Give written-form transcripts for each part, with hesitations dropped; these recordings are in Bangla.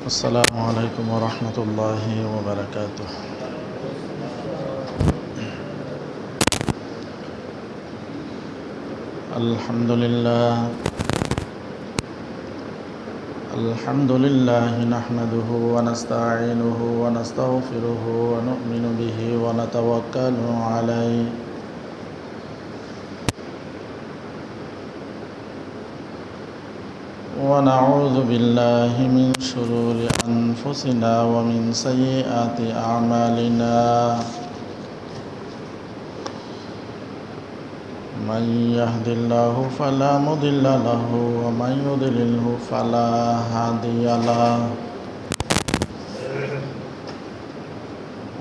السلام عليكم ورحمة الله وبركاته. الحمد لله نحمده ونستعينه ونستغفره ونؤمن به ونتوكل عليه ونعوذ بالله من شرور أنفسنا ومن سيئات أعمالنا. من يهد الله فلا مضل له ومن يضلله فلا هادي له.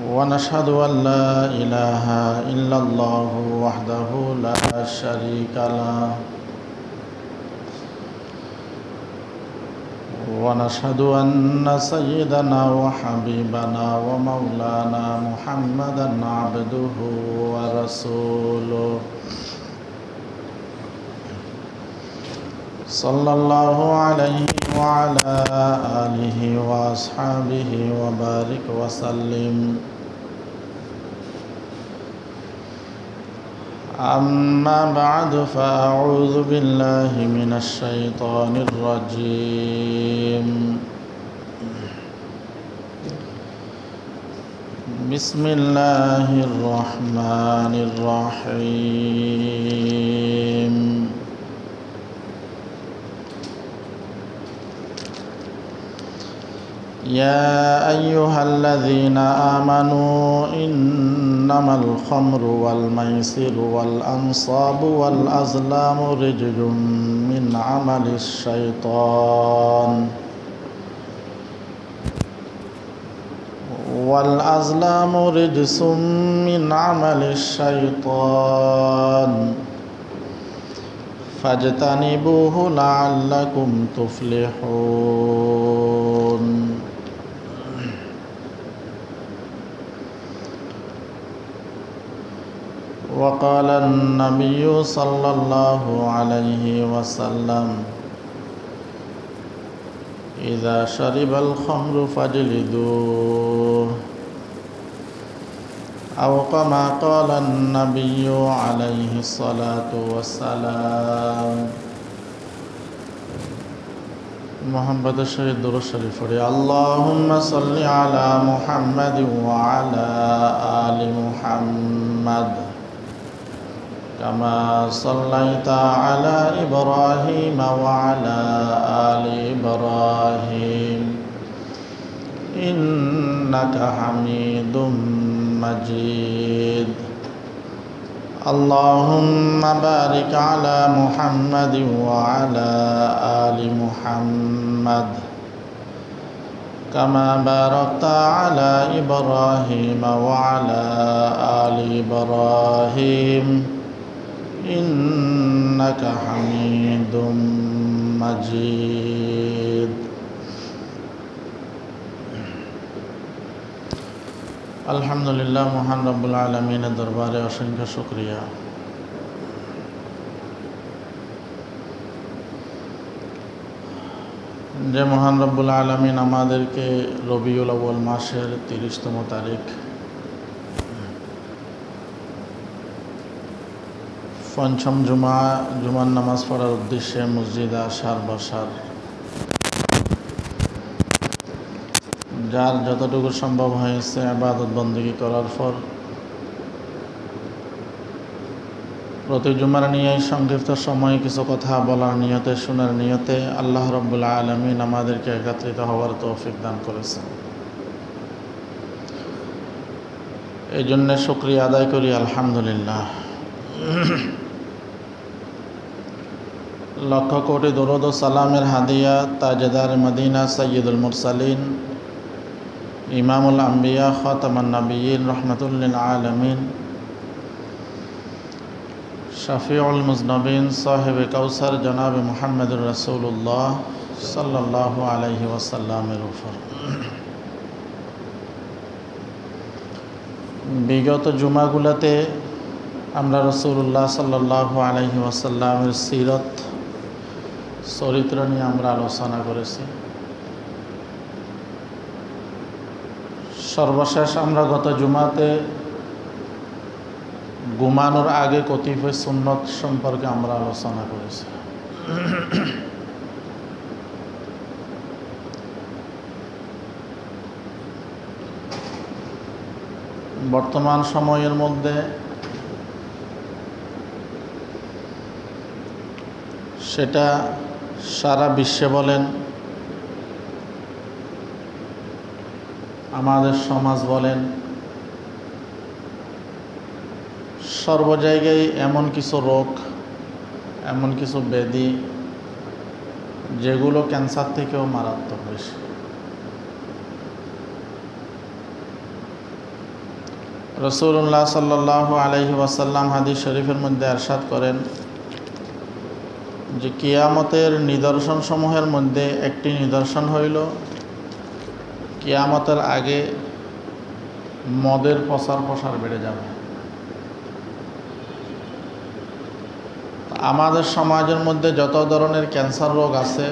ونشهد أن لا إله إلا الله وحده لا شريك له. ونشهد أن سيدنا وحبيبنا ومولانا محمدا عبده ورسوله صلى الله عليه وعلى آله وأصحابه وبارك وسلم. أما بعد فأعوذ بالله من الشيطان الرجيم. بسم الله الرحمن الرحيم. يا أيها الذين آمنوا إنما الخمر والميسر والأنصاب والأزلام رجس من عمل الشيطان فاجتنبوه لعلكم تفلحون. وقال النبي صلى الله عليه وسلم إذا شرب الخمر فاجلدوه، أو كما قال النبي عليه الصلاة والسلام. محمد الشهيد درود شريف پڑھیں. اللهم صل على محمد وعلى آل محمد كما صليت على إبراهيم وعلى آل إبراهيم إنك حميد مجيد. اللهم بارك على محمد وعلى آل محمد كما باركت على إبراهيم وعلى آل إبراهيم إنك حميد مجيد. আলহামদুলিল্লাহ, মহান রব্বুল আলামিনের দরবারে অসংখ্য শুকরিয়া। যে মহান রব্বুল আলামিন আমাদেরকে রবিউল আউয়াল মাসের 30তম তারিখ পঞ্চম জুমার নামাজ পড়ার উদ্দেশ্যে মসজিদে আসার বসার, যার যতটুকু সম্ভব হয়েছে ইবাদত বন্দেগী করার পর প্রতি জুমার নিয়ে সংক্ষিপ্ত সময়ে কিছু কথা বলার নিয়তে, শোনার নিয়তে আল্লাহ রাব্বুল আলামিন আমাদেরকে একত্রিত হওয়ার তৌফিক দান করেছেন। এই জন্য শুকরিয়া আদায় করি, আলহামদুলিল্লাহ। লক্ষ কোটি দরুদ ও সালামের হাদিয়া তাজদার মদিনা সৈয়দুল মুরসালিন ইমামুল আম্বিয়া খাতামান নবিয়্যিন রাহমাতুল লিল আলামিন শফিউল মুজনবিন সাহেবে কাউসার জনাব মুহাম্মদুর রাসূলুল্লাহ সাল্লাল্লাহু আলাইহি ওয়াসাল্লামের উপর। বিগত জুমাগুলোতে আমরা রাসূলুল্লাহ সাল্লাল্লাহু আলাইহি ওয়াসাল্লামের সিরত চরিত্র নিয়ে আমরা আলোচনা করেছি। সর্বশেষ আমরা গত জুমাতে ঘুমানোর আগে কতিপয় সুন্নত সম্পর্কে আমরা আলোচনা করেছি। বর্তমান সময়ের মধ্যে সেটা সারা বিশ্বে বলেন, আমাদের সমাজ বলেন, সর্ব জায়গায় এমন কিছু রোগ, এমন কিছু ব্যাধি যেগুলো ক্যান্সার থেকেও মারাত্মক বেশি। রাসূলুল্লাহ সাল্লাল্লাহু আলাইহি ওয়াসাল্লাম হাদিস শরীফের মধ্যে ইরশাদ করেন যে কিয়ামতের নিদর্শনসমূহের মধ্যে একটি নিদর্শন হইল কিয়ামতের আগে মদের প্রসার বেড়ে যাবে। আমাদের সমাজের মধ্যে যত ধরনের ক্যান্সার রোগ আছে,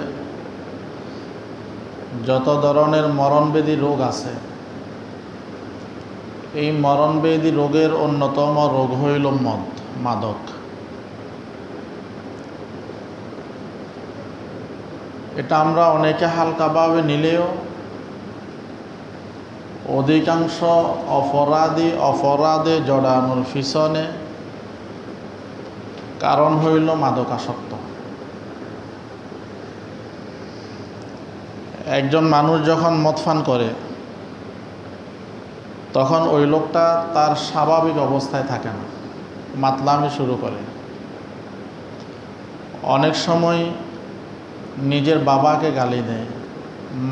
যত ধরনের মরণব্যাধি রোগ আছে, এই মরণব্যাধি রোগের অন্যতম রোগ হইল মদ, মাদক। এটা আমরা অনেকে হালকাভাবে নিলেও অধিকাংশ অপরাধে জড়ানোর পিছনে কারণ হইল মাদকাসক্ত। একজন মানুষ যখন মদ পান করে তখন ওই লোকটা তার স্বাভাবিক অবস্থায় থাকে না, মাতলামি শুরু করে। অনেক সময় নিজের বাবাকে গালি দেয়,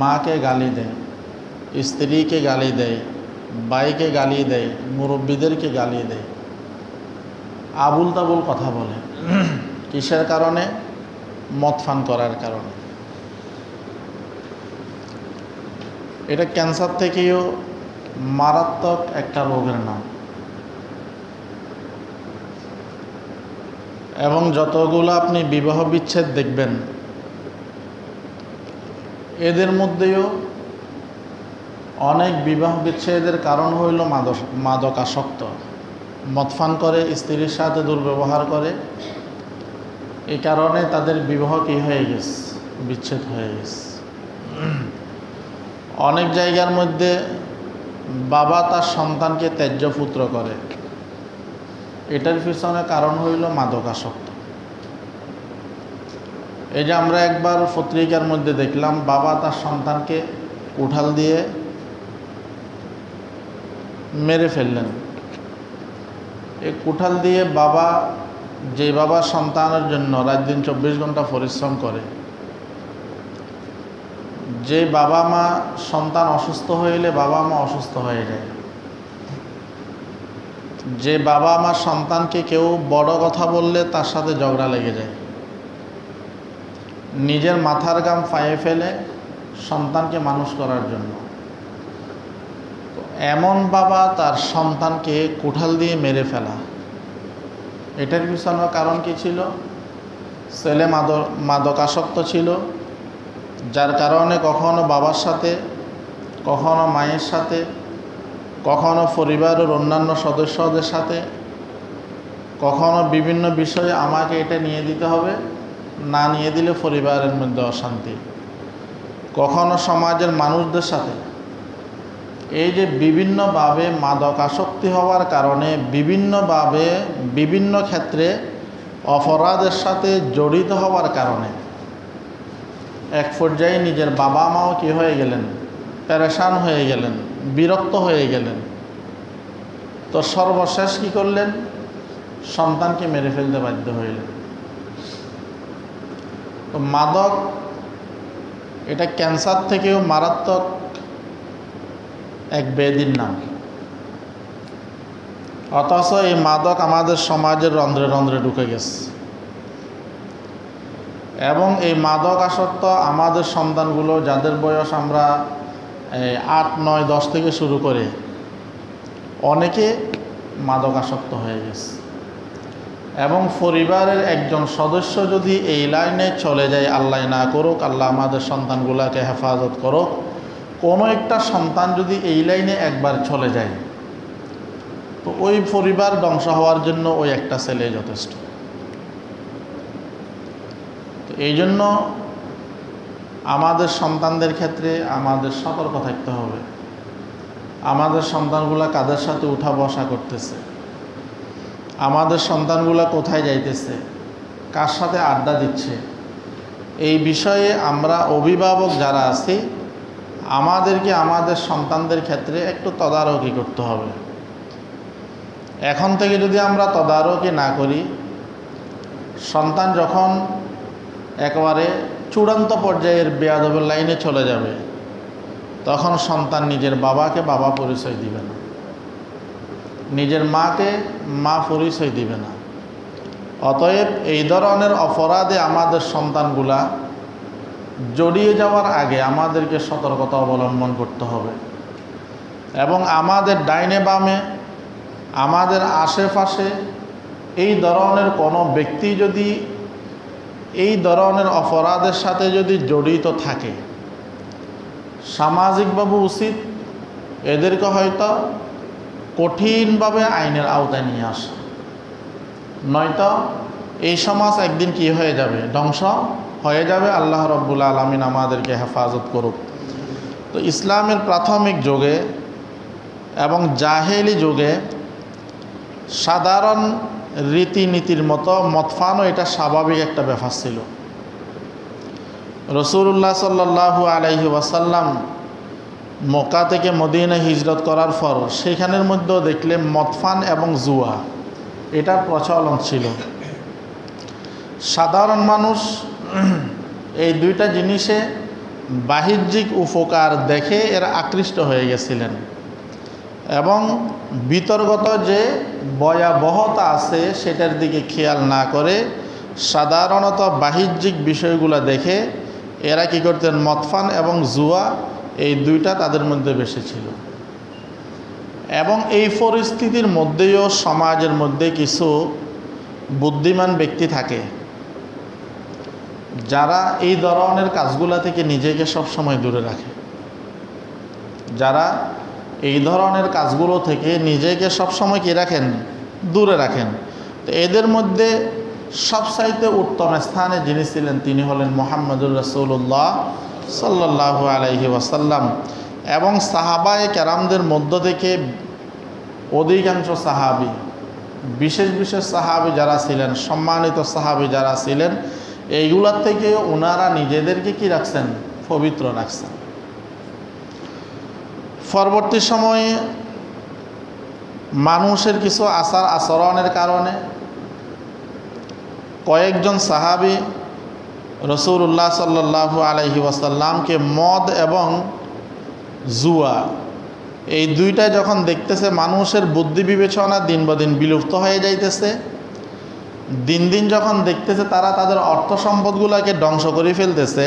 মাকে গালি দেয়, স্ত্রীকে গালি দেয়, ভাইকে গালি দেয়, মুরব্বীদেরকে গালি দেয়, আবুল তাবুল কথা বলে। কিসের কারণে? মদ পান করার কারণে। এটা ক্যান্সার থেকেও মারাত্মক একটা রোগের নাম। এবং যতগুলো আপনি বিবাহ বিচ্ছেদ দেখবেন, এদের মধ্যেও অনেক বিবাহ বিচ্ছেদের কারণ হইল মাদকাসক্ত। মদ পান করে, স্ত্রীর সাথে দুর্ব্যবহার করে, এই কারণে তাদের বিবাহ কি হয়ে গেছে? বিচ্ছেদ হয়ে গেছে। অনেক জায়গার মধ্যে বাবা তার সন্তানকে ত্যায্য পুত্র করে, এটার পিছনে কারণ হইল মাদকাসক্ত। এই যে আমরা একবার পত্রিকার মধ্যে দেখলাম, বাবা তার সন্তানকে উঠাল দিয়ে মেরে ফেললেন। এই কুঠাল দিয়ে বাবা, যে বাবা সন্তানের জন্য রাত দিন 24 ঘন্টা পরিশ্রম করে, যে বাবা মা সন্তান অসুস্থ হইলে বাবা মা অসুস্থ হয়ে যায়, যে বাবা মা সন্তানকে কেউ বড় কথা বললে তার সাথে ঝগড়া লেগে যায়, নিজের মাথার ঘাম পায়ে ফেলে সন্তানকে মানুষ করার জন্য, এমন বাবা তার সন্তানকে কুঠাল দিয়ে মেরে ফেলা, এটার পিছনে কারণ কি ছিল? ছেলে মাদকাসক্ত ছিল, যার কারণে কখনো বাবার সাথে, কখনো মায়ের সাথে, কখনো পরিবারের অন্যান্য সদস্যদের সাথে, কখনো বিভিন্ন বিষয়ে আমাকে এটা নিয়ে দিতে হবে, না নিয়ে দিলে পরিবারের মধ্যে অশান্তি, কখনো সমাজের মানুষদের সাথে। এই যে বিভিন্নভাবে মাদকাসক্তি হওয়ার কারণে বিভিন্নভাবে বিভিন্ন ক্ষেত্রে অপরাধের সাথে জড়িত হওয়ার কারণে এক পর্যায়ে নিজের বাবা মাও কি হয়ে গেলেন? পেরেশান হয়ে গেলেন, বিরক্ত হয়ে গেলেন। তো সর্বশেষ কি করলেন? সন্তানকে মেরে ফেলতে বাধ্য হইলেন। তো মাদক এটা ক্যান্সার থেকেও মারাত্মক এক ব্যাধির নাম। অথচ এই মাদক আমাদের সমাজের রন্ধ্রে রন্ধ্রে ঢুকে গেছে। এবং এই মাদকাসক্ত আমাদের সন্তানগুলো, যাদের বয়স আমরা 8, 9, 10 থেকে শুরু করে অনেকে মাদকাসক্ত হয়ে গেছে। এবং পরিবারের একজন সদস্য যদি এই লাইনে চলে যায়, আল্লাহ না করুক, আল্লাহ আমাদের সন্তানগুলোকে হেফাজত করুক, কোনো একটা সন্তান যদি এই লাইনে একবার চলে যায়, তো ওই পরিবার ধ্বংস হওয়ার জন্য ওই একটা ছেলে যথেষ্ট। তো এই জন্য আমাদের সন্তানদের ক্ষেত্রে আমাদের সতর্ক থাকতে হবে। আমাদের সন্তানগুলা কাদের সাথে উঠা বসা করতেছে, আমাদের সন্তানগুলা কোথায় যাইতেছে, কার সাথে আড্ডা দিচ্ছে, এই বিষয়ে আমরা অভিভাবক যারা আছি আমাদেরকে আমাদের সন্তানদের ক্ষেত্রে একটু তদারকি করতে হবে। এখন থেকে যদি আমরা তদারকি না করি, সন্তান যখন একেবারে চূড়ান্ত পর্যায়ের বেয়াদবের লাইনে চলে যাবে, তখন সন্তান নিজের বাবাকে বাবা পরিচয় দিবে না, নিজের মাকে মা পরিচয় দিবে না। অতএব এই ধরনের অপরাধে আমাদের সন্তানগুলা জড়িয়ে যাওয়ার আগে আমাদেরকে সতর্কতা অবলম্বন করতে হবে এবং আমাদের ডাইনে বামে, আমাদের আশেপাশে এই ধরনের কোনো ব্যক্তি যদি এই ধরনের অপরাধের সাথে যদি জড়িত থাকে, সামাজিকভাবে উচিত এদেরকে হয়তো কঠিনভাবে আইনের আওতায় নিয়ে আসা, নয়তো এই সমাজ একদিন কি হয়ে যাবে, ধ্বংস হয়ে যাবে। আল্লাহ রাব্বুল আলামিন আমাদেরকে হেফাজত করুক। তো ইসলামের প্রাথমিক যুগে এবং জাহেলি যুগে সাধারণ রীতিনীতির মতো মদফানও এটা স্বাভাবিক একটা ব্যাপার ছিল। রাসূলুল্লাহ সাল্লাল্লাহু আলাইহি ওয়াসাল্লাম মক্কা থেকে মদিনা হিজরত করার পর সেখানের মধ্যেও দেখলে মদফান এবং জুয়া এটার প্রচলন ছিল। সাধারণ মানুষ এই দুইটা জিনিসে বাহ্যিক উপকার দেখে এরা আকৃষ্ট হয়ে গেছিলেন এবং বিতর্গত যে ভয়াবহতা আছে সেটার দিকে খেয়াল না করে সাধারণত বাহ্যিক বিষয়গুলো দেখে এরা কি করতেন, মদফান এবং জুয়া এই দুইটা তাদের মধ্যে বেশি ছিল। এবং এই পরিস্থিতির মধ্যেও সমাজের মধ্যে কিছু বুদ্ধিমান ব্যক্তি থাকে যারা এই ধরনের কাজগুলা থেকে নিজেকে সবসময় দূরে রাখে, যারা এই ধরনের কাজগুলো থেকে নিজেকে সবসময় কি রাখেন, দূরে রাখেন। তো এদের মধ্যে সবচাইতে উত্তম স্থানে যিনি ছিলেন তিনি হলেন মুহাম্মদুর রাসূলুল্লাহ সাল্লাল্লাহু আলাইহি ওয়াসাল্লাম। এবং সাহাবায়ে কেরামদের মধ্য থেকে অধিকাংশ সাহাবী, বিশেষ বিশেষ সাহাবী যারা ছিলেন, সম্মানিত সাহাবী যারা ছিলেন, এইগুলার থেকে ওনারা নিজেদেরকে কি রাখছেন, পবিত্র রাখছেন। পরবর্তী সময়ে মানুষের কিছু আচার আচরণের কারণে কয়েকজন সাহাবী রাসূলুল্লাহ সাল্লাল্লাহু আলাইহি ওয়াসাল্লামকে মদ এবং জুয়া এই দুইটাই যখন দেখতেছে মানুষের বুদ্ধি বিবেচনা দিন বা দিন বিলুপ্ত হয়ে যাইতেছে, দিন দিন যখন দেখতেছে তারা তাদের অর্থ সম্পদগুলোকে ধ্বংস করে ফেলতেছে,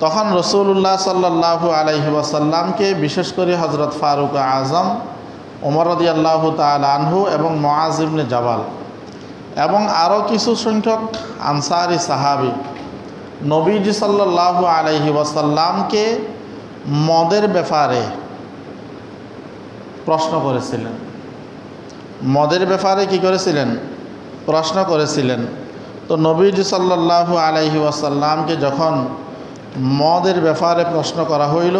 তখন রাসূলুল্লাহ সাল্লাল্লাহু আলাইহি ওয়াসাল্লামকে বিশেষ করে হযরত ফারুক আজম, ওমর রাদিয়াল্লাহু তাআলা আনহু এবং মুআজ ইবনে জাবাল এবং আরও কিছু সংখ্যক আনসারি সাহাবী নবীজি সাল্লাল্লাহু আলাইহি ওয়াসাল্লামকে মদের ব্যাপারে প্রশ্ন করেছিলেন। মদের ব্যাপারে কি করেছিলেন, প্রশ্ন করেছিলেন। তো নবীজি সাল্লাল্লাহু আলাইহি ওয়াসাল্লামকে যখন মদের ব্যাপারে প্রশ্ন করা হইল,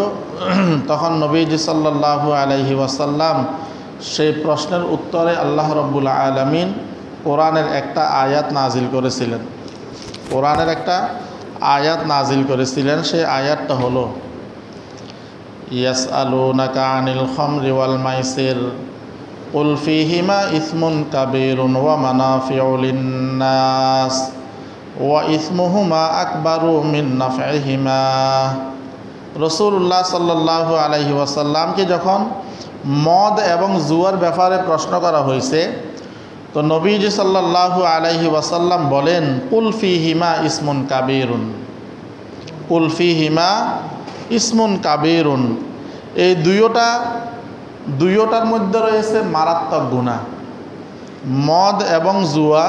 তখন নবীজি সাল্লাল্লাহু আলাইহি ওয়াসাল্লাম সেই প্রশ্নের উত্তরে আল্লাহ রাব্বুল আলামিন কোরআনের একটা আয়াত নাজিল করেছিলেন। কোরআনের একটা আয়াত নাজিল করেছিলেন। সেই আয়াতটা হলো ইয়াসআলুনাকা আনিল খামরি ওয়াল মাইসির কুল ফীহিমা ইসমুন কাবীরুন ওয়া মানাফিউ লিন্নাস ওয়া ইসমুহুমা আকবারু মিন নাফইহিমা। রাসূলুল্লাহ সাল্লাল্লাহু আলাইহি ওয়াসাল্লামকে যখন মদ এবং জুয়ার ব্যাপারে প্রশ্ন করা হয়েছে, তো নবীজি সাল্লাল্লাহু আলাইহি ওয়াসাল্লাম বলেন, কুল ফীহিমা ইসমুন কাবীরুন, কুল ফীহিমা ইসমুন কাবীরুন। এই দুইটার মধ্যে রয়েছে মারাত্মক গুনাহ। মদ এবং জুয়া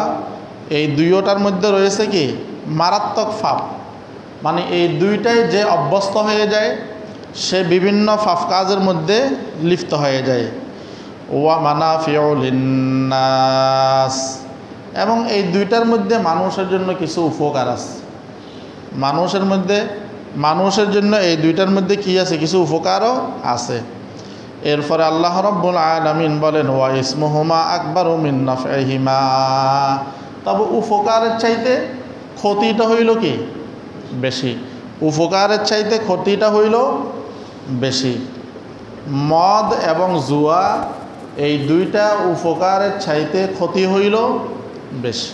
এই দুইটার মধ্যে রয়েছে কি, মারাত্মক পাপ। মানে এই দুইটাই যে অভ্যস্ত হয়ে যায়, সে বিভিন্ন পাপ কাজের মধ্যে লিপ্ত হয়ে যায়। ওয়া মানাফিউ লিন্নাস, এবং এই দুইটার মধ্যে মানুষের জন্য কিছু উপকার আছে। মানুষের জন্য এই দুইটার মধ্যে কি আছে? কিছু উপকারও আছে। এরপরে আল্লাহ রাব্বুল আলামিন বলেন ওয়া ইসমুহুমা আকবারু মিন নাফইহিমা, তবে উপকারের চাইতে ক্ষতিটা হইল কি বেশি। উপকারের চাইতে ক্ষতিটা হইল বেশি। মদ এবং জুয়া এই দুইটা উপকারের চাইতে ক্ষতি হইল বেশি।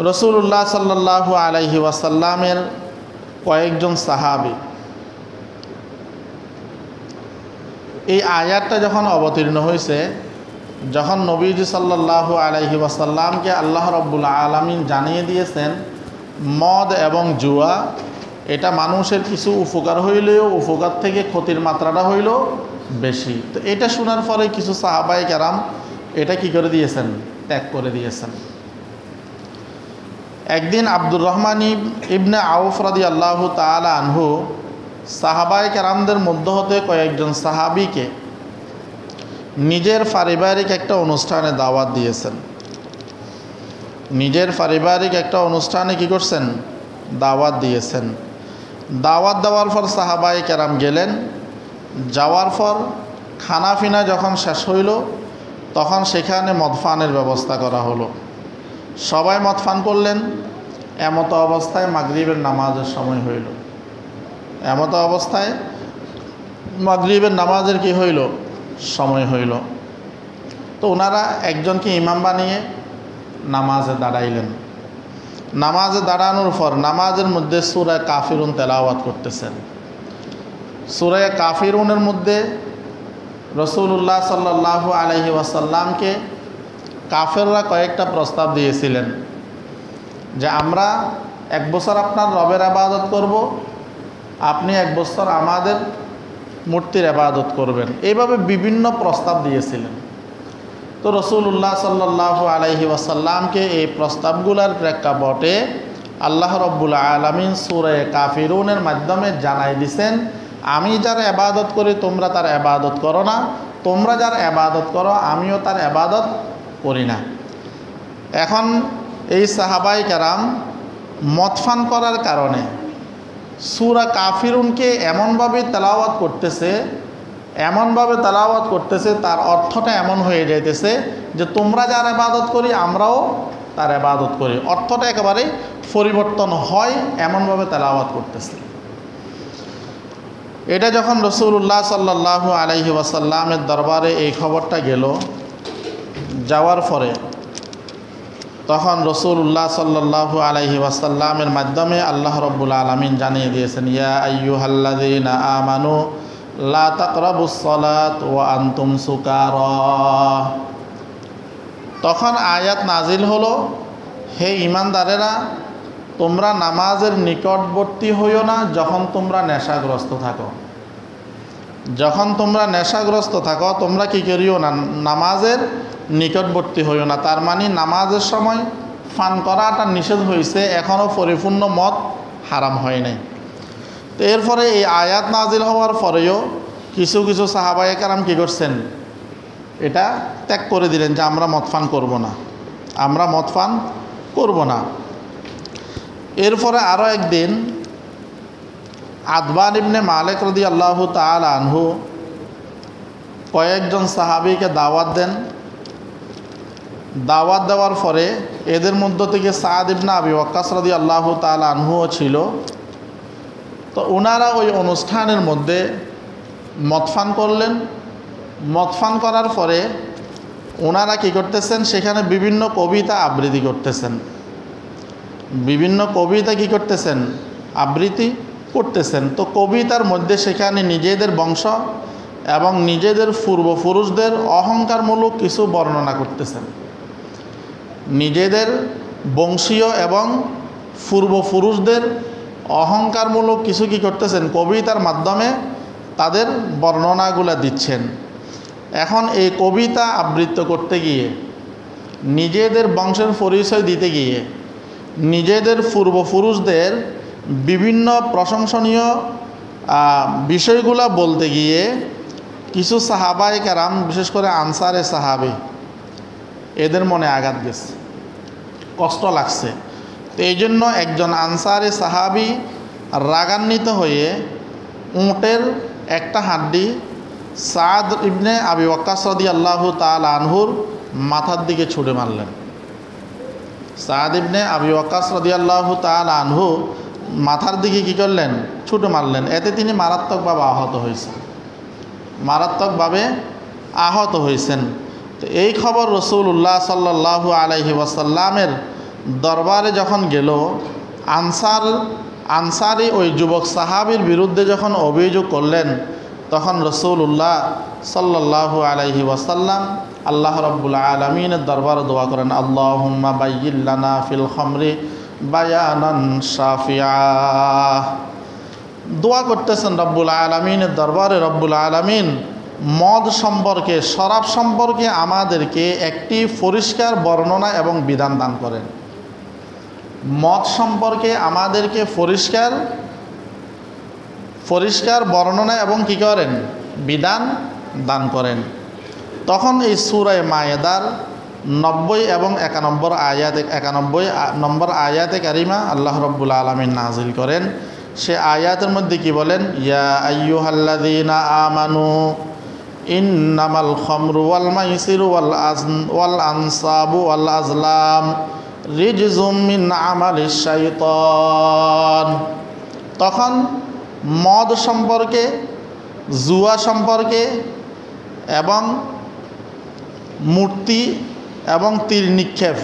রাসূলুল্লাহ সাল্লাল্লাহু আলাইহি ওয়াসাল্লামের কয়েকজন সাহাবী এই আয়াতটা যখন অবতীর্ণ হয়েছে, যখন নবীজি সাল্লাল্লাহু আলাইহি ওয়াসাল্লামকে আল্লাহ রাব্বুল আলামিন জানিয়ে দিয়েছেন মদ এবং জুয়া এটা মানুষের কিছু উপকার হইলেও উপকার থেকে ক্ষতির মাত্রাটা হইল বেশি। তো এটা শোনার পরে কিছু সাহাবায়ে কেরাম এটা কি করে দিয়েছেন? ত্যাগ করে দিয়েছেন। একদিন আব্দুর রহমান ইবনে আউফ রাদিয়াল্লাহু তাআলা আনহু সাহাবায়ে কেরামদের মধ্য হতে কয়েকজন সাহাবীকে নিজের পারিবারিক একটা অনুষ্ঠানে দাওয়াত দিয়েছেন। নিজের পারিবারিক একটা অনুষ্ঠানে কি করছেন? দাওয়াত দিয়েছেন। দাওয়াত দেওয়ার পর সাহাবায়ে কেরাম গেলেন। যাওয়ার পর খানাফিনা যখন শেষ হইল তখন সেখানে মদফানের ব্যবস্থা করা হলো। সবাই মদফান করলেন। এমতো অবস্থায় মাগরিবের নামাজের সময় হইল। এমতো অবস্থায় মাগরিবের নামাজের কি হইল? সময় হইল। তো ওনারা একজনকে ইমাম বানিয়ে নামাজে দাঁড়াইলেন। নামাজে দাঁড়ানোর পর নামাজের মধ্যে সূরা কাফিরুন তেলাওয়াত করতেছেন। সূরা কাফিরুনের মধ্যে রাসূলুল্লাহ সাল্লাল্লাহু আলাইহি ওয়াসাল্লামকে কাফেররা কয়েকটা প্রস্তাব দিয়েছিলেন যে আমরা এক বছর আপনার রবের ইবাদত করব, আপনি এক বছর আমাদের মূর্তির ইবাদত করবেন। এইভাবে বিভিন্ন প্রস্তাব দিয়েছিলেন। তো রাসূলুল্লাহ সাল্লাল্লাহু আলাইহি ওয়াসাল্লামকে এই প্রস্তাবগুলোর প্রেক্ষাপটে আল্লাহ রাব্বুল আলামিন সূরা কাফিরুনের মাধ্যমে জানাই দিয়েছেন আমি যার ইবাদত করি তোমরা তার ইবাদত করো না, তোমরা যার ইবাদত করো আমিও তার ইবাদত করি না। এখন এই সাহাবায়ে কেরাম মদফান করার কারণে সূরা কাফিরুনকে এমনভাবে তেলাওয়াত করতেছে তার অর্থটা এমন হয়ে যাইতেছে যে তোমরা যার ইবাদত করি আমরাও তার ইবাদত করি। অর্থটা একেবারে পরিবর্তন হয় এমনভাবে তেলাওয়াত করতেছে। এটা যখন রাসূলুল্লাহ সাল্লাল্লাহু আলাইহি ওয়াসাল্লামের দরবারে এই খবরটা গেল, যাওয়ার পরে তখন রাসূলুল্লাহ সাল্লাল্লাহু আলাইহি ওয়াসাল্লামের মাধ্যমে আল্লাহ রাব্বুল আলামিন জানিয়ে দিয়েছেন ইয়া আইয়ুহাল্লাযীনা আমানু লা তাকরাবুস সালাত ওয়া আনতুম সুকারা। তখন আয়াত নাজিল হলো হে ঈমানদারেরা তোমরা নামাজের নিকটবর্তী হইও না যখন তোমরা নেশাগ্রস্ত থাকো। যখন তোমরা নেশাগ্রস্ত থাকো তোমরা কি করিও না? নামাজের নিকটবর্তী হইও না। তার মানে নামাজের সময় পান করাটা নিষেধ হয়েছে, এখনও পরিপূর্ণ মদ হারাম হয় নাই। তো এরপরে এই আয়াত নাজিল হওয়ার পরেও কিছু কিছু সাহাবায়ে কেরাম কী করছেন? এটা ত্যাগ করে দিলেন যে আমরা মদ পান করব না, আমরা মদ পান করব না। এরপরে আরও একদিন আদবান ইবনে মালিক রাদিয়াল্লাহু তাআলা আনহু কয়েকজন সাহাবীকে দাওয়াত দেন। দাওয়াত দেওয়ার পরে এদের মধ্য থেকে সাদ ইবনে আবি ওয়াক্কাস রাদিয়াল্লাহু তাআলা আনহুও ছিল। তো ওনারা ওই অনুষ্ঠানের মধ্যে মদফান করলেন। মদফান করার পরে ওনারা কী করতেছেন? সেখানে বিভিন্ন কবিতা আবৃত্তি করতেছেন। বিভিন্ন কবিতা কী করতেছেন? আবৃত্তি করতেছেন। তো কবিতার মধ্যে সেখানে নিজেদের বংশ এবং নিজেদের পূর্বপুরুষদের অহংকারমূলক কিছু বর্ণনা করতেছেন। নিজেদের বংশীয় এবং পূর্বপুরুষদের অহংকারমূলক কিছু কী করতেছেন? কবিতার মাধ্যমে তাদের বর্ণনাগুলো দিচ্ছেন। এখন এই কবিতা আবৃত্তি করতে গিয়ে নিজেদের বংশের পরিচয় দিতে গিয়ে নিজেদের পূর্বপুরুষদের বিভিন্ন প্রশংসনীয় বিষয়গুলা বলতে গিয়ে কিছু সাহাবায়ে কেরাম, বিশেষ করে আনসারে সাহাবী, এদের মনে আঘাত গেছে, কষ্ট লাগছে। তো এই জন্য একজন আনসারে সাহাবী রাগান্বিত হয়ে উটের একটা হাড্ডি সাদ ইবনে আবি ওয়াক্কাস রাদিয়াল্লাহু তাআলা আনহুর মাথার দিকে ছুঁড়ে মারলেন। সাদ ইবনে আবি ওয়াক্কাস রাদিয়াল্লাহু তাআলা আনহু মাথার দিকে কী করলেন? ছুঁড়ে মারলেন। এতে তিনি মারাত্মকভাবে আহত হয়েছেন। তো এই খবর রাসূলুল্লাহ সাল্লাল্লাহু আলাইহি ওয়াসাল্লামের দরবারে যখন গেল, আনসারি ওই যুবক সাহাবীর বিরুদ্ধে যখন অভিযোগ করলেন, তখন রাসূলুল্লাহ সাল্লাল্লাহু আলাইহি ওয়াসাল্লাম আল্লাহ রাব্বুল আলামিনের দরবারে দোয়া করেন, আল্লাহুম্মা বায়্যিন লানা ফিল খামরি বায়ানান শাফিআ। দোয়া করতেছেন রব্বুল আলামিনের দরবারে, রব্বুল আলামিন মদ সম্পর্কে, শরাব সম্পর্কে আমাদেরকে একটি পরিষ্কার বর্ণনা এবং বিধান দান করেন। মদ সম্পর্কে আমাদেরকে পরিষ্কার বর্ণনা এবং কী করেন? বিধান দান করেন। তখন এই সূরা মায়েদার 90 এবং 91 নম্বর আয়াতে কারিমা আল্লাহ রাব্বুল আলামিন নাজিল করেন। সে আয়াতের মধ্যে কি বলেন? ইয়া আইয়ুহাল্লাযীনা আমানু ইন্নামাল খামরু ওয়াল মাইসিরু ওয়াল আনসাবু ওয়াল আজলাম রিজজুম মিন আমালিশ শাইতান। তখন মদ সম্পর্কে, জুয়া সম্পর্কে এবং মূর্তি এবং তীর নিক্ষেপ,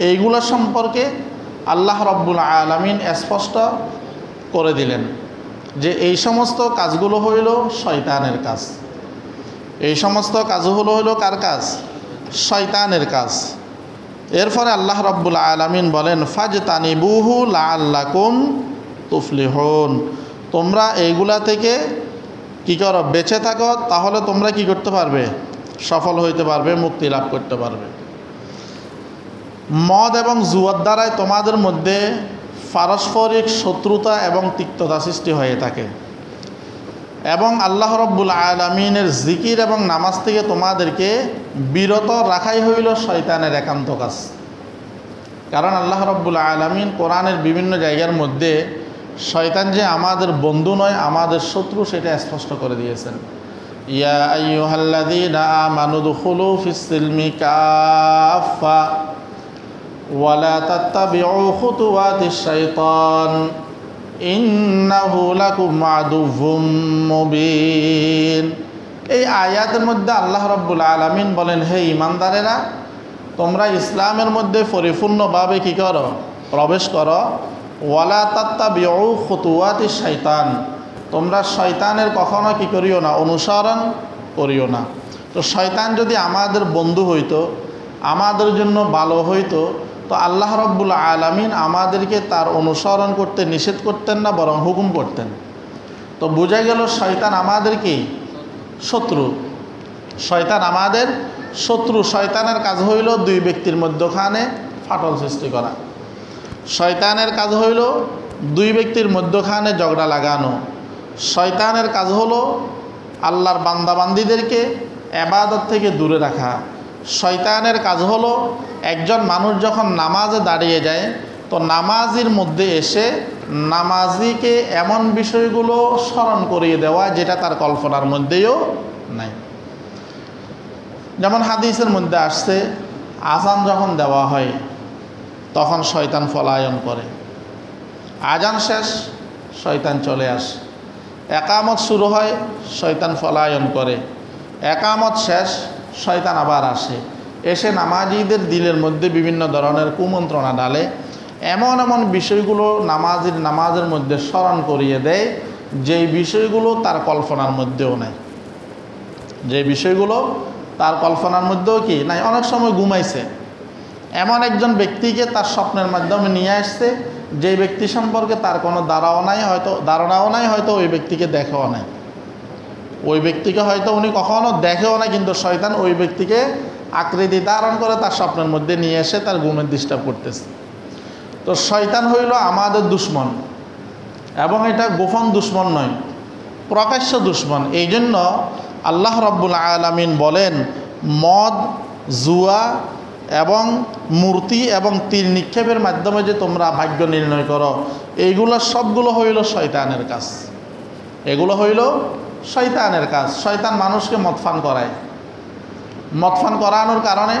এইগুলো সম্পর্কে আল্লাহ রাব্বুল আলামিন স্পষ্ট করে দিলেন যে এই সমস্ত কাজগুলো হইল শয়তানের কাজ। এই সমস্ত কাজগুলো হইল কার কাজ? শয়তানের কাজ। এরপরে আল্লাহ রাব্বুল আলামিন বলেন, ফাজতানিবুহু লাআল্লাকুম তুফলিহুন। তোমরা এইগুলা থেকে কী করো? বেঁচে থাকো, তাহলে তোমরা কি করতে পারবে? সফল হইতে পারবে, মুক্তি লাভ করতে পারবে। মদ এবং জুয়ার দ্বারাই তোমাদের মধ্যে পারস্পরিক শত্রুতা এবং তিক্ততা সৃষ্টি হয়ে থাকে, এবং আল্লাহ রাব্বুল আলামিনের জিকির এবং নামাজ থেকে তোমাদেরকে বিরত রাখাই হইল শয়তানের একান্ত কাজ। কারণ আল্লাহ রাব্বুল আলামিন কোরআনের বিভিন্ন জায়গার মধ্যে শয়তান যে আমাদের বন্ধু নয়, আমাদের শত্রু, সেটা স্পষ্ট করে দিয়েছেন। ইয়া আইয়ুহাল্লাযীনা আমানু দুখুলু ফিস-সিলমি কাফা ওয়া লা তাত্তাবিউ খুতুওয়াতিশ শাইতান ইন্নাহু লাকুম আদুউম মুবিন। এই আয়াতের মধ্যে আল্লাহ রাব্বুল আলামিন বলেন, হে ঈমানদারেরা, তোমরা ইসলামের মধ্যে পরিপূর্ণভাবে কী করো? প্রবেশ করো। ওয়ালা তাত্তাবিউ খুতুওয়াতিশ শাইতান, তোমরা শয়তানের কখনো কী করিও না? অনুসরণ করিও না। তো শয়তান যদি আমাদের বন্ধু হইতো, আমাদের জন্য ভালো হইতো, তো আল্লাহ রাব্বুল আলামিন আমাদেরকে তার অনুসরণ করতে নিষেধ করতেন না, বরং হুকুম করতেন। তো বোঝা গেল শয়তান আমাদের কি? শত্রু। শয়তান আমাদের শত্রু। শয়তানের কাজ হইল দুই ব্যক্তির মধ্যখানে ফাটল সৃষ্টি করা। শয়তানের কাজ হইল দুই ব্যক্তির মধ্যখানে ঝগড়া লাগানো। শয়তানের কাজ হলো আল্লাহর বান্দাবান্দিদেরকে ইবাদত থেকে দূরে রাখা। শয়তানের কাজ হলো একজন মানুষ যখন নামাজে দাঁড়িয়ে যায়, তো নামাজির মধ্যে এসে নামাজিকে এমন বিষয়গুলো স্মরণ করিয়ে দেওয়া যেটা তার কল্পনার মধ্যেও নাই। যেমন হাদিসের মধ্যে আসছে, আজান যখন দেওয়া হয় তখন শয়তান পলায়ন করে, আজান শেষ শয়তান চলে আসে। একামত শুরু হয়, শয়তান পলায়ন করে, একামত শেষ শয়তান আবার আসে, এসে নামাজিদের দিলের মধ্যে বিভিন্ন ধরনের কুমন্ত্রণা ডালে। এমন এমন বিষয়গুলো নামাজের মধ্যে স্মরণ করিয়ে দেয় যেই বিষয়গুলো তার কল্পনার মধ্যেও নাই, যে বিষয়গুলো তার কল্পনার মধ্যেও কি নাই। অনেক সময় ঘুমাইছে, এমন একজন ব্যক্তিকে তার স্বপ্নের মাধ্যমে নিয়ে আসছে, যে ব্যক্তি সম্পর্কে তার কোনো ধারণাও নাই, হয়তো ওই ব্যক্তিকে দেখেও নাই, ওই ব্যক্তিকে হয়তো উনি কখনো দেখেও না, কিন্তু শয়তান ওই ব্যক্তিকে আকৃতি ধারণ করে তার স্বপ্নের মধ্যে নিয়ে এসে তার ঘুমের ডিস্টার্ব করতেছে। তো শয়তান হইল আমাদের দুশ্মন, এবং এটা গোপন দুশ্মন নয়, প্রকাশ্য দুশ্মন। এই জন্য আল্লাহ রাব্বুল আলামিন বলেন, মদ, জুয়া এবং মূর্তি এবং তীর নিক্ষেপের মাধ্যমে যে তোমরা ভাগ্য নির্ণয় করো, এইগুলো সবগুলো হইল শয়তানের কাজ। এগুলো হইল শয়তানের কাজ। শয়তান মানুষকে মদপান করায়। মদপান করানোর কারণে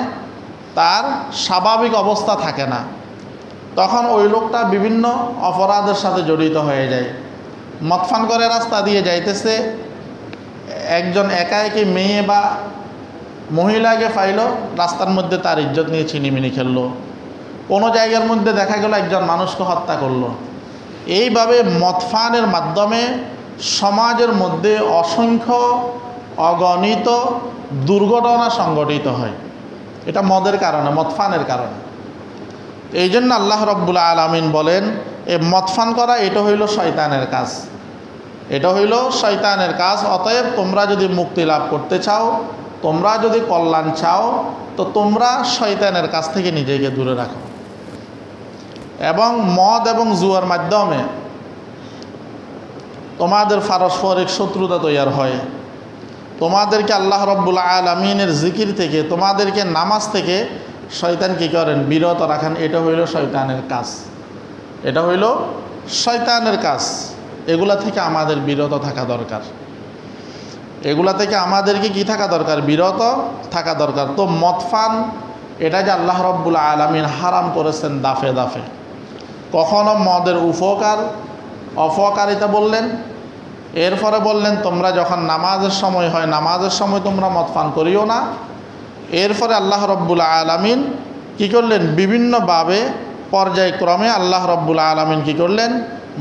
তার স্বাভাবিক অবস্থা থাকে না, তখন ওই লোকটা বিভিন্ন অপরাধের সাথে জড়িত হয়ে যায়। মদপান করে রাস্তা দিয়ে যাইতেছে, একজন একা একই মেয়ে বা মহিলাকে পাইল, রাস্তার মধ্যে তার ইজ্জত নিয়ে ছিনিমিনি খেললো। কোনো জায়গার মধ্যে দেখা গেল একজন মানুষকে হত্যা করলো। এইভাবে মদপানের মাধ্যমে সমাজের মধ্যে অসংখ্য অগণিত দুর্ঘটনা সংঘটিত হয়। এটা মদের কারণে, মদপানের কারণে। এই জন্য আল্লাহ রাব্বুল আলামিন বলেন, এই মদপান করা এটা হইল শয়তানের কাজ। এটা হইল শয়তানের কাজ। অতএব তোমরা যদি মুক্তি লাভ করতে চাও, তোমরা যদি কল্যাণ চাও, তো তোমরা শয়তানের কাছ থেকে নিজেকে দূরে রাখো। এবং মদ এবং জুয়ার মাধ্যমে তোমাদের পারস্পরিক শত্রুতা তৈরি হয়। তোমাদেরকে আল্লাহ রাব্বুল আলামিনের জিকির থেকে, তোমাদেরকে নামাজ থেকে শয়তান কী করেন? বিরত রাখেন। এটা হইল শয়তানের কাজ। এটা হইল শয়তানের কাজ। এগুলা থেকে আমাদের বিরত থাকা দরকার। এগুলা থেকে আমাদেরকে কি থাকা দরকার? বিরত থাকা দরকার। তো মদপান এটা যে আল্লাহ রাব্বুল আলামিন হারাম করেছেন দাফে দাফে। কখনো মদের উপকার অপকারিতা বললেন, এরপরে বললেন তোমরা যখন নামাজের সময় হয়, নামাজের সময় তোমরা মদপান করিও না। এরপরে আল্লাহ রাব্বুল আলামিন কি করলেন? বিভিন্নভাবে পর্যায়ক্রমে আল্লাহ রাব্বুল আলামিন কি করলেন?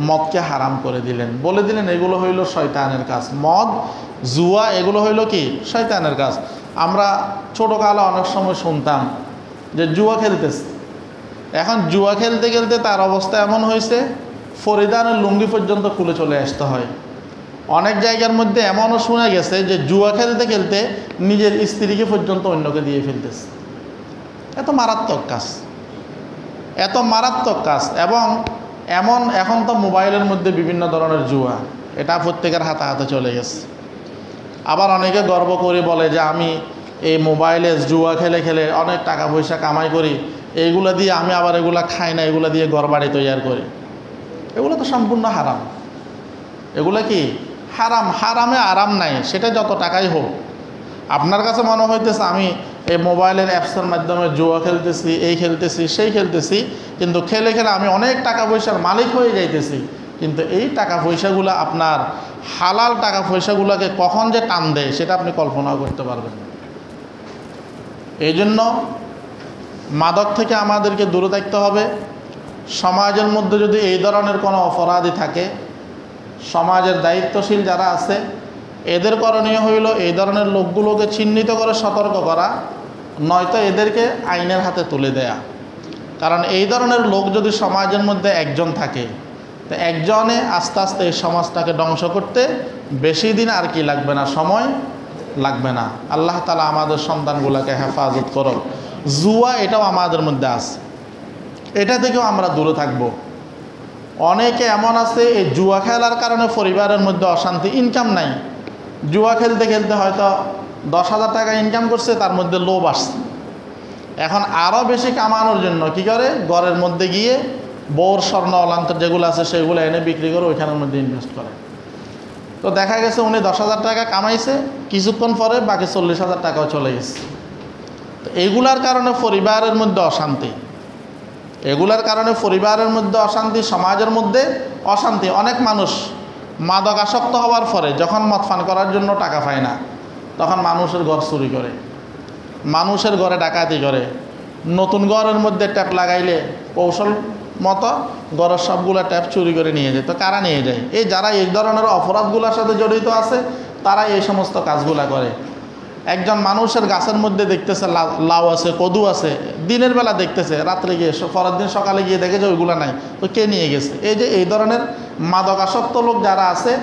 মদকে হারাম করে দিলেন, বলে দিলেন এগুলো হইল শয়তানের কাজ। মদ, জুয়া এগুলো হইল কি? শয়তানের কাজ। আমরা ছোটোকালে অনেক সময় শুনতাম যে জুয়া খেলতেছে। এখন জুয়া খেলতে খেলতে তার অবস্থা এমন হয়েছে, ফরিদানের লুঙ্গি পর্যন্ত খুলে চলে আসতে হয়। অনেক জায়গার মধ্যে এমনও শোনা গেছে যে জুয়া খেলতে খেলতে নিজের স্ত্রীকে পর্যন্ত অন্যকে দিয়ে ফেলতেছে। এত মারাত্মক কাজ, এত মারাত্মক কাজ। এবং এমন এখন তো মোবাইলের মধ্যে বিভিন্ন ধরনের জুয়া, এটা প্রত্যেকের হাতে হাতে চলে গেছে। আবার অনেকে গর্ব করে বলে যে আমি এই মোবাইলে জুয়া খেলে খেলে অনেক টাকা পয়সা কামাই করি, এইগুলো দিয়ে আমি আবার এগুলা খাই না, এগুলো দিয়ে ঘরবাড়ি তৈরি করি। এগুলো তো সম্পূর্ণ হারাম। এগুলো কি হারাম? হারামে আরাম নাই, সেটা যত টাকাই হোক। আপনার কাছে মনে হইতেছে আমি এই মোবাইলের অ্যাপসের মাধ্যমে জুয়া খেলতেছি, এই খেলতেছি, সেই খেলতেছি, কিন্তু খেলে খেলে আমি অনেক টাকা পয়সার মালিক হয়ে যাইতেছি। কিন্তু এই টাকা পয়সাগুলো, আপনার হালাল টাকা পয়সাগুলোকে কখন যে টান দেয় সেটা আপনি কল্পনাও করতে পারবেন। এই জন্য মাদক থেকে আমাদেরকে দূরে থাকতে হবে। সমাজের মধ্যে যদি এই ধরনের কোনো অপরাধী থাকে, সমাজের দায়িত্বশীল যারা আছে, এদের করণীয় হইল এই ধরনের লোকগুলোকে চিহ্নিত করে সতর্ক করা, নয়তো এদেরকে আইনের হাতে তুলে দেয়া। কারণ এই ধরনের লোক যদি সমাজের মধ্যে একজন থাকে, তো একজনে আস্তে আস্তে এই সমাজটাকে ধ্বংস করতে বেশি দিন আর কি লাগবে না, সময় লাগবে না। আল্লাহ তাআলা আমাদের সন্তানগুলোকে হেফাজত করো। জুয়া এটাও আমাদের মধ্যে আছে, এটা থেকেও আমরা দূরে থাকব। অনেকে এমন আছে এই জুয়া খেলার কারণে পরিবারের মধ্যে অশান্তি, ইনকাম নাই। জুয়া খেলতে খেলতে হয়তো 10,000 টাকা ইনকাম করছে, তার মধ্যে লোভ আসছে। এখন আরও বেশি কামানোর জন্য কি করে? ঘরের মধ্যে গিয়ে বউর স্বর্ণ অলঙ্কার যেগুলো আছে সেগুলো এনে বিক্রি করে ওইখানের মধ্যে ইনভেস্ট করে। তো দেখা গেছে উনি 10,000 টাকা কামাইছে, কিছুক্ষণ পরে বাকি 40,000 টাকাও চলে গেছে। তো এইগুলার কারণে পরিবারের মধ্যে অশান্তি, এগুলার কারণে পরিবারের মধ্যে অশান্তি, সমাজের মধ্যে অশান্তি। অনেক মানুষ মাদক আসক্ত হওয়ার পরে যখন মদ পান করার জন্য টাকা পায় না, তখন মানুষের ঘর চুরি করে, মানুষের ঘরে ডাকাতি করে। নতুন ঘরের মধ্যে ট্যাপ লাগাইলে কৌশল মতো ঘরের সবগুলো ট্যাপ চুরি করে নিয়ে যায়। তো কারা নিয়ে যায়? এই যারা এই ধরনের অপরাধগুলোর সাথে জড়িত আছে, তারা এই সমস্ত কাজগুলা করে। একজন মানুষের গাছের মধ্যে দেখতেছে লাউ আছে, কদু আছে, দিনের বেলা দেখতেছে, রাত্রে গিয়ে পরের দিন সকালে গিয়ে দেখে যে ওইগুলো নাই, তো কে নিয়ে গেছে? এই যে এই ধরনের মাদকাসক্ত লোক যারা আছে,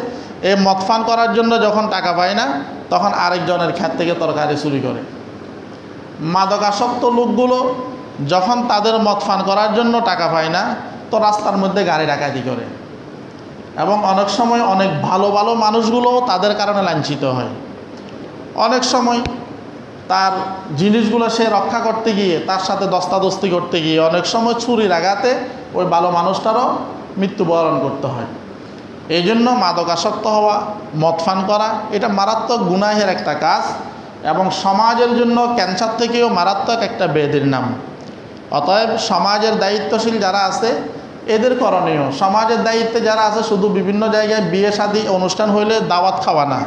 এই মদ পান করার জন্য যখন টাকা পায় না, তখন আরেকজনের ক্ষেত থেকে তরকারি চুরি করে। মাদকাসক্ত লোকগুলো যখন তাদের মদ পান করার জন্য টাকা পায় না, তো রাস্তার মধ্যে গাড়ি ডাকাতি করে। এবং অনেক সময় অনেক ভালো ভালো মানুষগুলোও তাদের কারণে লাঞ্ছিত হয়। অনেক সময় তার জিনিসগুলো সে রক্ষা করতে গিয়ে, তার সাথে দস্তাদস্তি করতে গিয়ে অনেক সময় ছুরির আঘাতে ওই ভালো মানুষটারও মৃত্যুবরণ করতে হয়। এই জন্য মাদকাসক্ত হওয়া, মদ পান করা এটা মারাত্মক গুনাহের একটা কাজ এবং সমাজের জন্য ক্যান্সার থেকেও মারাত্মক একটা ব্যাধির নাম। অতএব সমাজের দায়িত্বশীল যারা আছে এদের করণীয়, সমাজের দায়িত্বে যারা আছে শুধু বিভিন্ন জায়গায় বিয়ে শাদী অনুষ্ঠান হইলে দাওয়াত খাওয়া না।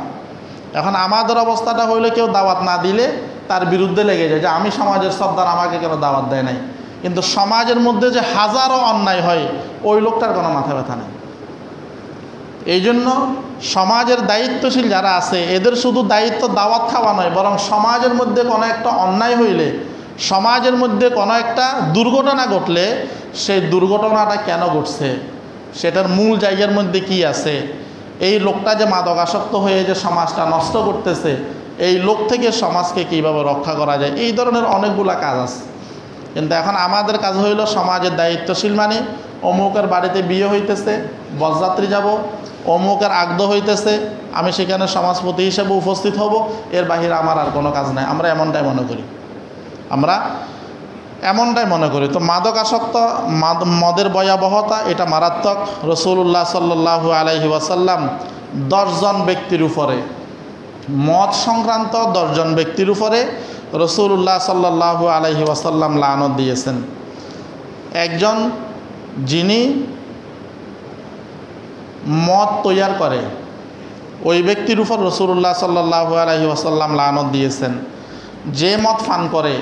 এখন আমাদের অবস্থাটা হইলে কেউ দাওয়াত না দিলে তার বিরুদ্ধে লেগে যায় যে আমি সমাজের সর্দার, আমাকে কেন দাওয়াত দেয় নাই। কিন্তু সমাজের মধ্যে যে হাজারো অন্যায় হয় ওই লোকটার কোনো মাথা ব্যথা নেই। এই জন্য সমাজের দায়িত্বশীল যারা আছে এদের শুধু দায়িত্ব দাওয়াত খাওয়া নয়, বরং সমাজের মধ্যে কোনো একটা অন্যায় হইলে, সমাজের মধ্যে কোনো একটা দুর্ঘটনা ঘটলে সেই দুর্ঘটনাটা কেন ঘটছে, সেটার মূল জায়গার মধ্যে কি আছে, এই লোকটা যে মাদকাসক্ত হয়ে যে সমাজটা নষ্ট করতেছে এই লোক থেকে সমাজকে কীভাবে রক্ষা করা যায়, এই ধরনের অনেকগুলা কাজ আছে। কিন্তু এখন আমাদের কাজ হইল সমাজের দায়িত্বশীল মানে অমুকের বাড়িতে বিয়ে হইতেছে, বরযাত্রী যাব, অমুকের আগদ হইতেছে, আমি সেখানে সমাজপতি হিসেবে উপস্থিত হব, এর বাহিরে আমার আর কোনো কাজ নাই। আমরা এমনটাই মনে করি। তো মাদকাসক্ত, মদের ভয়াবহতা এটা মারাত্মক। রাসূলুল্লাহ সাল্লাল্লাহু আলাইহি ওয়াসাল্লাম 10 জন ব্যক্তির উপরে, মদ সংক্রান্ত 10 জন ব্যক্তির উপরে রাসূলুল্লাহ সাল্লাল্লাহু আলাইহি ওয়াসাল্লাম লানত দিয়েছেন। একজন যিনি মদ তৈয়ার করে ওই ব্যক্তির উপর রাসূলুল্লাহ সাল্লাল্লাহু আলাইহি ওয়াসাল্লাম লানত দিয়েছেন। যে মদ পান করে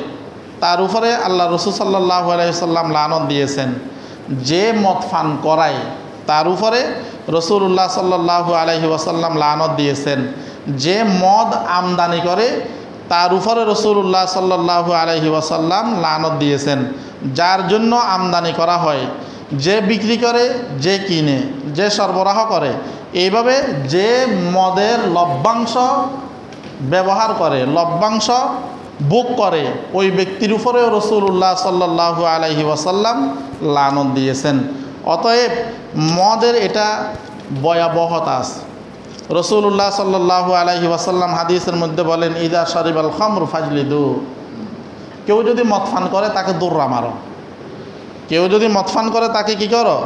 তার উপরে আল্লাহ রাসূল সাল্লাল্লাহু আলাইহি ওয়াসাল্লাম লানত দিয়েছেন। যে মদ পান করায় তার উপরে রাসূলুল্লাহ সাল্লাল্লাহু আলাইহি ওয়াসাল্লাম লানত দিয়েছেন। যে মদ আমদানি করে তার উপরে রাসূলুল্লাহ সাল্লাল্লাহু আলাইহি ওয়াসাল্লাম লানত দিয়েছেন। যার জন্য আমদানি করা হয়, যে বিক্রি করে, যে কিনে, যে সরবরাহ করে, এইভাবে যে মদের লভ্যাংশ ব্যবহার করে, লভ্যাংশ ভোগ করে, ওই ব্যক্তির উপরেও রাসূলুল্লাহ সাল্লাল্লাহু আলাইহি ওয়াসাল্লাম লানত দিয়েছেন। অতএব মদের এটা ভয়াবহতা আছে। রাসূলুল্লাহ সাল্লাল্লাহু আলাইহি ওয়াসাল্লাম হাদিসের মধ্যে বলেন, ইদা শারিবাল খামরু ফাজলিদু, কেউ যদি মদ পান করে তাকে দৌড়া মারো। কেউ যদি মদ পান করে তাকে কি করো?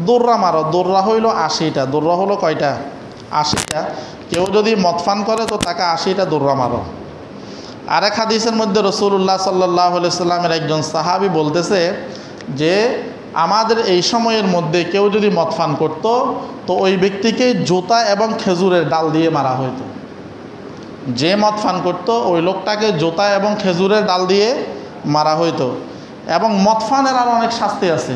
দৌড়া মারো। দৌড়া হইল 80টা। দৌড়া হলো কয়টা? 80টা। কেউ যদি মদ পান করে তো তাকে 80টা দৌড়া মারো। আরেক হাদিসের মধ্যে রাসূলুল্লাহ সাল্লাল্লাহু আলাইহি সাল্লামের একজন সাহাবী বলতেছে যে আমাদের এই সময়ের মধ্যে কেউ যদি মদ পান করত তো ওই ব্যক্তিকে জুতা এবং খেজুরের ডাল দিয়ে মারা হইতো। যে মদ পান করত ওই লোকটাকে জুতা এবং খেজুরের ডাল দিয়ে মারা হইতো। এবং মদ পানের আরও অনেক শাস্তি আছে।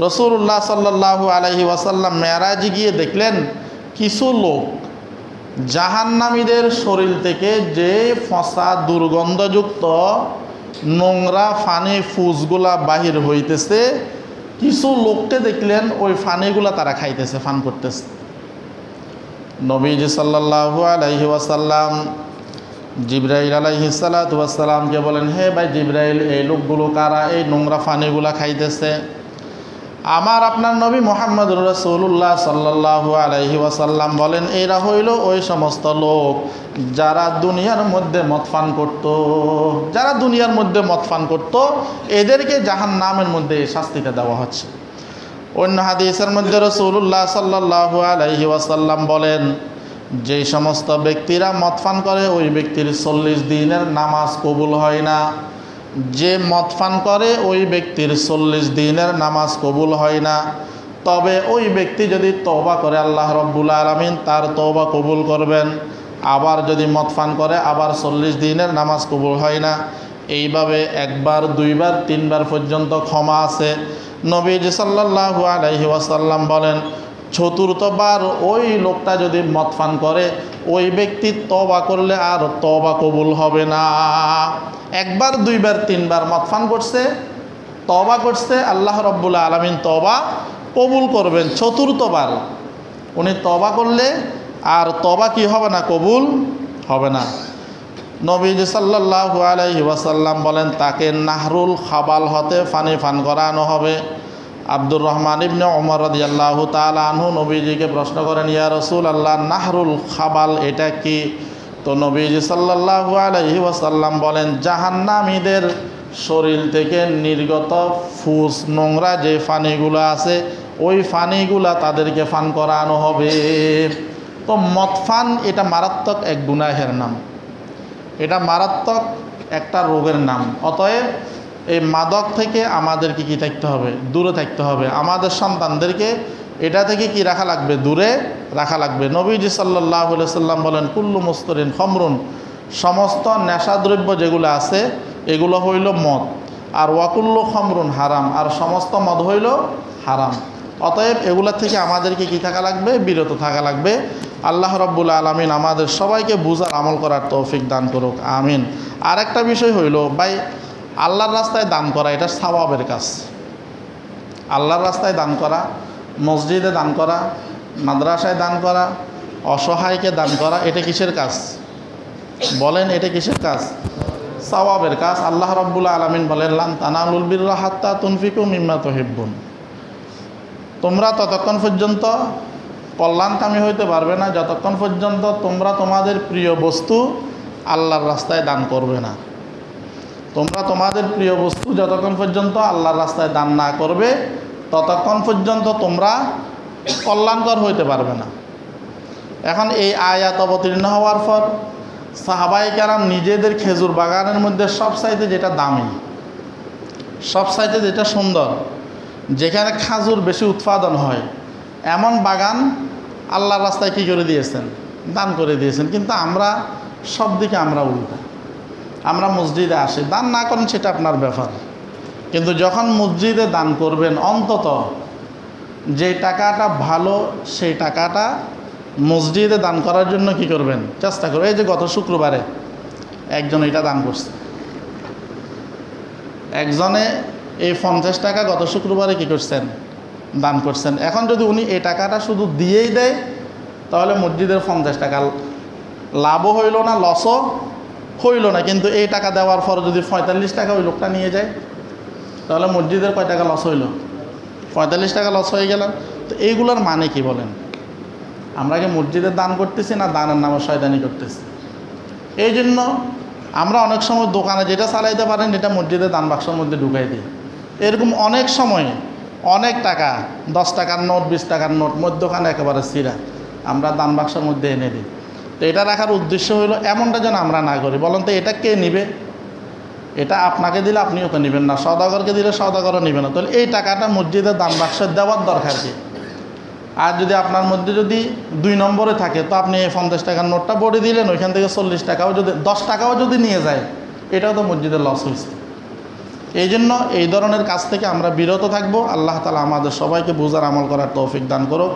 রাসূলুল্লাহ সাল্লাল্লাহু আলাইহি ওয়াসাল্লাম মেরাজে গিয়ে দেখলেন কিছু লোক জাহান্নামীদের শরীর থেকে যে ফসা দুর্গন্ধযুক্ত নোংরা ফানি ফুসগুলা বাহির হইতেছে, কিছু লোককে দেখলেন ওই ফানিগুলা তারা খাইতেছে, পান করতেছে। নবীজি সাল্লাল্লাহু আলাইহি ওয়াসাল্লাম জিবরাইল আলাইহিস সালাতু ওয়াস সালামকে বলেন, হে ভাই জিবরাইল, এই লোকগুলো কারা? এই নোংরা ফানিগুলা খাইতেছে। আমার আপনার নবী মুহাম্মদুর রাসূলুল্লাহ সাল্লাল্লাহু আলাইহি ওয়াসাল্লাম বলেন, এরা হইল ওই সমস্ত লোক যারা দুনিয়ার মধ্যে মদ পান করত। যারা দুনিয়ার মধ্যে মদ পান করত এদেরকে জাহান্নামের মধ্যে এই শাস্তিটা দেওয়া হচ্ছে। অন্য হাদিসের মধ্যে রাসূলুল্লাহ সাল্লাল্লাহু আলাইহি ওয়াসাল্লাম বলেন, যেই সমস্ত ব্যক্তিরা মদ পান করে ওই ব্যক্তির 40 দিনের নামাজ কবুল হয় না। যে মদ পান করে ওই ব্যক্তির 40 দিনের নামাজ কবুল হয় না। তবে ওই ব্যক্তি যদি তওবা করে আল্লাহ রব্বুল আলামিন তার তওবা কবুল করবেন। আবার যদি মদ পান করে আবার 40 দিনের নামাজ কবুল হয় না। এইভাবে একবার, দুইবার, তিনবার পর্যন্ত ক্ষমা আছে। নবীজি সাল্লাল্লাহু আলাইহি ওয়াসাল্লাম বলেন, চতুর্থবার ওই লোকটা যদি মদ পান করে ওই ব্যক্তি তওবা করলে আর তওবা কবুল হবে না। একবার, দুইবার, তিনবার মদ পান করছে, তওবা করছে, আল্লাহ রব্বুল আলামিন তওবা কবুল করবেন। চতুর্থবার উনি তওবা করলে আর তওবা কি হবে না? কবুল হবে না। নবীজি সাল্লাল্লাহু আলাইহি ওয়াসাল্লাম বলেন, তাকে নাহরুল খাবাল হতে পানি পান করানো হবে। আব্দুর রহমান ইবনে ওমর রাদিয়াল্লাহু তাআলা আনহু নবীজিকে প্রশ্ন করেন, ইয়া রাসূলুল্লাহ, নাহরুল খাবাল এটা কি? তো নবীজি সাল্লাল্লাহু আলাইহি ওয়াসাল্লাম বলেন, জাহান্নামীদের শরীর থেকে নির্গত ফুস, নোংরা যে পানিগুলো আছে, ওই পানিগুলা তাদেরকে পান করানো হবে। তো মদ পান এটা মারাত্মক এক গুনাহের নাম, এটা মারাত্মক একটা রোগের নাম। অতএব এই মাদক থেকে আমাদেরকে কি থাকতে হবে? দূরে থাকতে হবে। আমাদের সন্তানদেরকে এটা থেকে কি রাখা লাগবে? দূরে রাখা লাগবে। নবীজি সাল্লাল্লাহু আলাইহি সাল্লাম বলেন, কুল্লু মুস্করিন খমরুন, সমস্ত নেশাদ্রব্য যেগুলো আছে এগুলো হইল মদ, আর ওয়াকুল্লু খমরুন হারাম, আর সমস্ত মদ হইল হারাম। অতএব এগুলোর থেকে আমাদেরকে কি থাকা লাগবে? বিরত থাকা লাগবে। আল্লাহ রাব্বুল আলামিন আমাদের সবাইকে বুঝার আমল করার তৌফিক দান করুক, আমিন। আর একটা বিষয় হইল ভাই, আল্লাহর রাস্তায় দান করা এটা সওয়াবের কাজ। আল্লাহর রাস্তায় দান করা, মসজিদে দান করা, মাদ্রাসায় দান করা, অসহায়কে দান করা, এটা কিসের কাজ? বলেন, এটা কিসের কাজ? সওয়াবের কাজ। আল্লাহ রাব্বুল আলামিন বলেন, লান তানালুল বিররা হাত্তা তুনফিকু মিম্মা তুহিব্বুন, তোমরা ততক্ষণ পর্যন্ত কল্যাণকামী হইতে পারবে না যতক্ষণ পর্যন্ত তোমরা তোমাদের প্রিয় বস্তু আল্লাহর রাস্তায় দান করবে না। তোমরা তোমাদের প্রিয় বস্তু যতক্ষণ পর্যন্ত আল্লাহর রাস্তায় দান না করবে ততক্ষণ পর্যন্ত তোমরা কল্যাণকর হইতে পারবে না। এখন এই আয়াত অবতীর্ণ হওয়ার পর সাহাবায়ে কেরাম নিজেদের খেজুর বাগানের মধ্যে সবচাইতে যেটা দামি, সবচাইতে যেটা সুন্দর, যেখানে খাজুর বেশি উৎপাদন হয়, এমন বাগান আল্লাহর রাস্তায় কী করে দিয়েছেন? দান করে দিয়েছেন। কিন্তু আমরা সব দিকে আমরা উল্টা। আমরা মসজিদে আসি, দান না করেন সেটা আপনার ব্যাপার, কিন্তু যখন মসজিদে দান করবেন অন্তত যে টাকাটা ভালো সেই টাকাটা মসজিদে দান করার জন্য কি করবেন? চেষ্টা করবেন। এই যে গত শুক্রবারে একজন এটা দান করছে, একজনে এই 50 টাকা গত শুক্রবারে কি করছেন? দান করছেন। এখন যদি উনি এই টাকাটা শুধু দিয়েই দেয় তাহলে মসজিদের 50 টাকা লাভও হইল না, লসও হইল না। কিন্তু এই টাকা দেওয়ার পর যদি 45 টাকা ওই লোকটা নিয়ে যায় তাহলে মসজিদের কয় টাকা লস হইল? 45 টাকা লস হয়ে গেল। তো এইগুলোর মানে কি বলেন? আমরা কি মসজিদে দান করতেছি না দানের নামে শয়তানি করতেছি? এই জন্য আমরা অনেক সময় দোকানে যেটা চালাইতে পারেন এটা মসজিদে দান বাক্সের মধ্যে ঢুকাই দিই। এরকম অনেক সময় অনেক টাকা, 10 টাকার নোট, 20 টাকার নোট মধ্যখানে একেবারে ছিঁড়া আমরা দান বাক্সের মধ্যে এনে দিই। তো এটা রাখার উদ্দেশ্য হলো এমনটা যেন আমরা না করি। বলেন তো এটা কে নিবে? এটা আপনাকে দিলে আপনিও তো নেবেন না, সওদাগরকে দিলে সওদাগরও নেবে না। তাহলে এই টাকাটা মসজিদের দান বাক্সে দেওয়ার দরকার কি? আর যদি আপনার মধ্যে যদি 2 নম্বরে থাকে তো আপনি এই 50 টাকার নোটটা বড়ি দিলেন, ওইখান থেকে 40 টাকাও যদি 10 টাকাও যদি নিয়ে যায় এটাও তো মসজিদের লস হয়েছে। এই জন্য এই ধরনের কাজ থেকে আমরা বিরত থাকবো। আল্লাহ তাআলা আমাদের সবাইকে বুঝার আমল করার তৌফিক দান করুক।